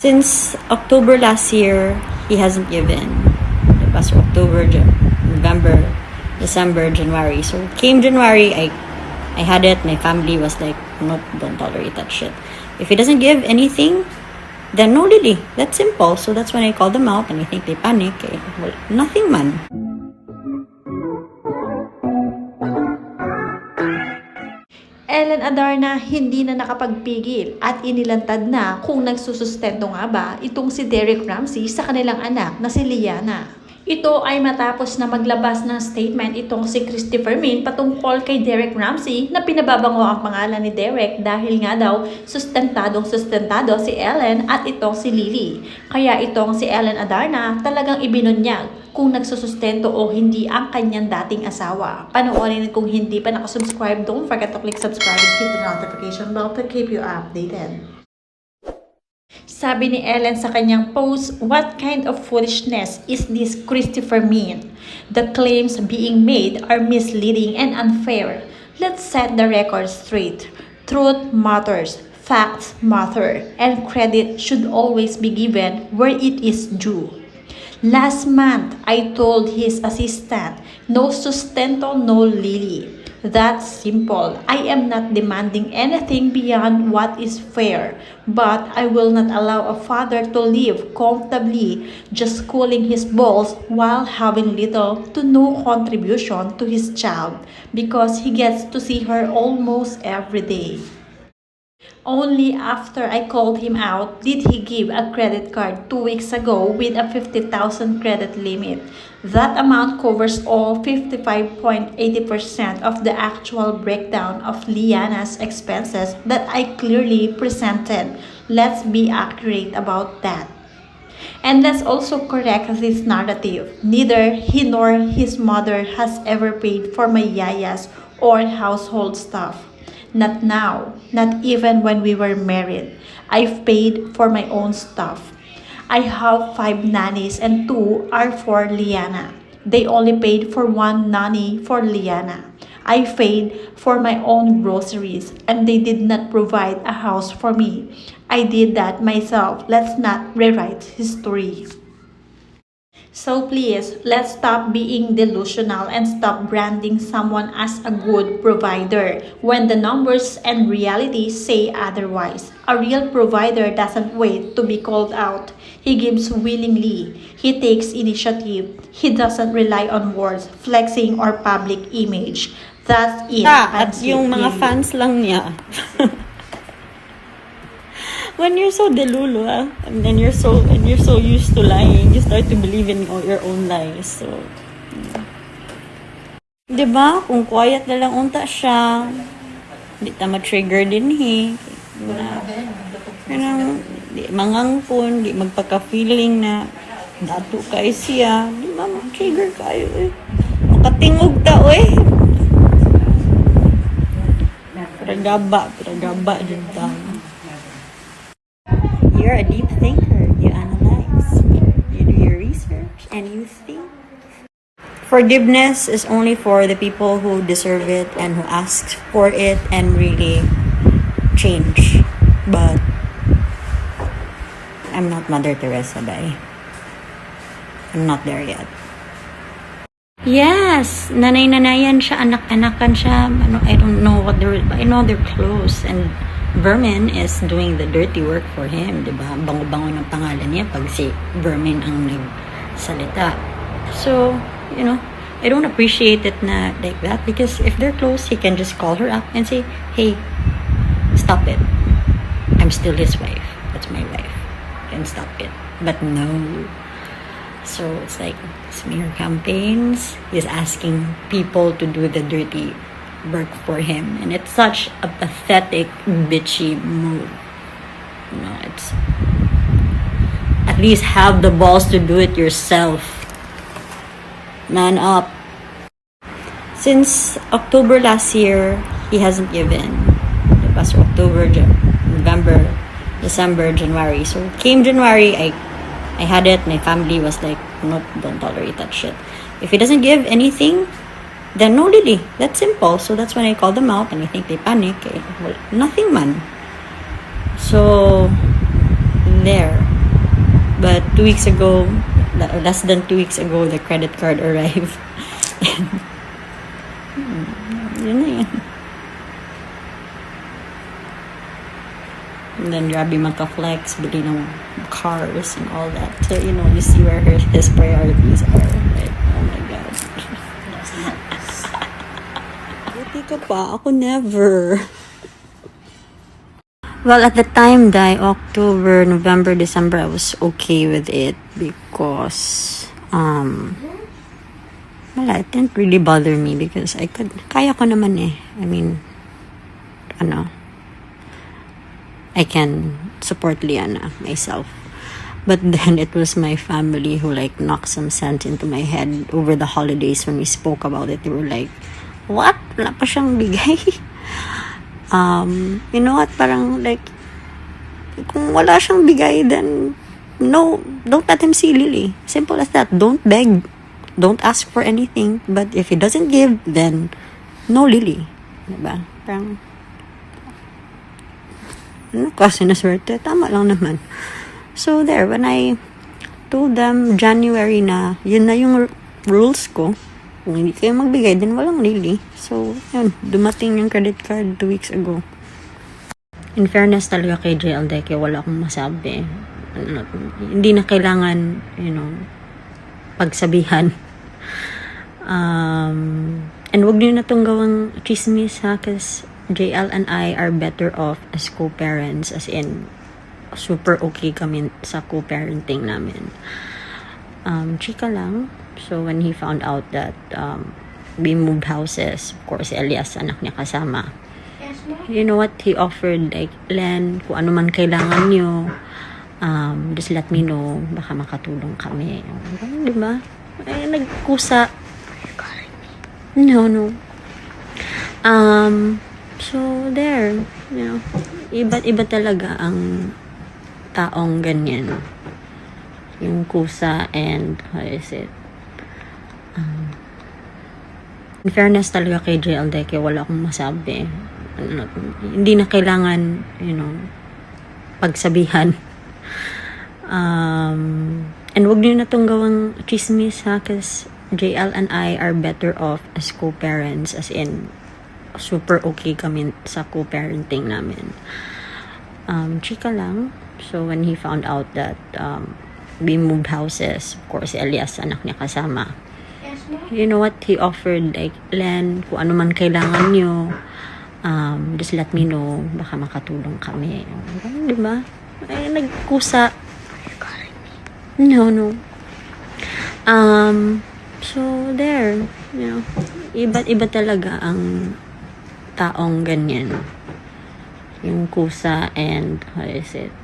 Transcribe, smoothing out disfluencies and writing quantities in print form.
Since October last year, he hasn't given. Diba? So October, November, December, January. So came January, I had it. My family was like, nope, don't tolerate that shit. If he doesn't give anything, then no lily. That's simple. So that's when I called them out and I think they panic. Eh. Well, nothing man. Ellen Adarna hindi na nakapagpigil at inilantad na kung nagsusustento nga ba itong si Derek Ramsey sa kanilang anak na si Liana. Ito ay matapos na maglabas ng statement itong si Christopher Min patungkol kay Derek Ramsey na pinababango ang pangalan ni Derek dahil nga daw sustentado si Ellen at itong si Lily. Kaya itong si Ellen Adarna talagang ibinunyag kung nagsusustento o hindi ang kanyang dating asawa. Panoorin kung hindi pa nakasubscribe, don't forget to click subscribe and hit the notification bell to keep you updated. Sabi ni Ellen sa kanyang post, "What kind of foolishness is this Christopher Min? The claims being made are misleading and unfair. Let's set the record straight. Truth matters, facts matter, and credit should always be given where it is due. Last month, I told his assistant, no sustento, no lily. That's simple. I am not demanding anything beyond what is fair, but I will not allow a father to live comfortably just cooling his balls while having little to no contribution to his child because he gets to see her almost every day." Only after I called him out did he give a credit card 2 weeks ago with a 50,000 credit limit. That amount covers all 55.80% of the actual breakdown of Liana's expenses that I clearly presented. Let's be accurate about that. And let's also correct this narrative. Neither he nor his mother has ever paid for my yayas or household stuff. Not now, not even when we were married. I've paid for my own stuff. I have 5 nannies and 2 are for Liana. They only paid for 1 nanny for Liana. I paid for my own groceries and they did not provide a house for me. I did that myself. Let's not rewrite history. So please, let's stop being delusional and stop branding someone as a good provider when the numbers and reality say otherwise. A real provider doesn't wait to be called out. He gives willingly. He takes initiative. He doesn't rely on words, flexing, or public image. That's it. At yung mga fans lang niya. When you're so delulu, and then you're so used to lying, you start to believe in your own lies. So, diba? Kung quiet na lang unta siya, hindi ta ma-trigger din di mangangkon, di magpaka-feeling na dato kayo siya, di ba ma-trigger kayo makatingog ta Piragaba din ta. You're a deep thinker. You analyze, you do your research, and you think. Forgiveness is only for the people who deserve it and who ask for it and really change. But I'm not Mother Teresa, bye. I'm not there yet. Yes, nanay-nanayan siya, anak-anakan siya. I don't know what I know they're close and Vermin is doing the dirty work for him, di ba? Bango-bango ng pangalan niya pag si Vermin ang nagsalita. So, I don't appreciate it na like that because if they're close, he can just call her up and say, "Hey, stop it. I'm still his wife. That's my wife. You can stop it." But no. So, it's like smear campaigns. He's asking people to do the dirty work for him, and it's such a pathetic, bitchy move. It's at least have the balls to do it yourself. Man up. Since October last year, he hasn't given. Diba? So October, November, December, January. So came January, I had it. My family was like, nope, don't tolerate that shit. If he doesn't give anything, then no lily. That's simple. So that's when I called them out and I think they panic. Well, nothing man. So there. But 2 weeks ago, less than 2 weeks ago, the credit card arrived. Yun na yan. And then grabe magka-flex, bili ng cars and all that. So, you know, you see where his priorities are. Like, oh my God. Buti ka pa. Ako never. Well, at the time, October, November, December, I was okay with it because, wala, it didn't really bother me because kaya ko naman eh. I mean, I can support Liana myself. But then it was my family who like knocked some sense into my head over the holidays when we spoke about it. They were like, what? Wala pa siyang bigay? You know what? Parang like, kung wala siyang bigay, then no, don't let him see Lily. Simple as that. Don't beg. Don't ask for anything. But if he doesn't give, then no Lily. Diba? Parang, ano kasi na swerte? Tama lang naman. So there, when I told them January na, yun na yung rules ko. Kung hindi kayo magbigay, then walang Lily. So, yun, dumating yung credit card 2 weeks ago. In fairness talaga kay JL Deque, wala akong masabi. Hindi na kailangan, you know, pagsabihan. And wag niyo na itong gawang chismis ha, kasi JL and I are better off as co-parents, as in, super okay kami sa co-parenting namin. Chika lang. So, when he found out that we moved houses, of course, Elias, anak niya kasama. You know what? He offered, like, Len, kung ano man kailangan niyo, just let me know, baka makatulong kami. Diba? Ay, nagkusa. No. So, there, you know, iba talaga ang taong ganyan. Yung kusa and, how is it? In fairness talaga kay JL Deque, wala akong masabi. Hindi na kailangan, you know, pagsabihan. And wag niyo na itong gawang chismis ha, kasi JL and I are better off as co-parents, as in, super okay kami sa co-parenting namin. Chika lang. So, when he found out that we moved houses, of course, Elias, anak niya kasama. You know what? He offered, like, Len, kung ano man kailangan niyo, just let me know, baka makatulong kami. Diba? Ay, nagkusa. No. So, there, you know, iba talaga ang taong ganyan. Yung kusa and, how is it?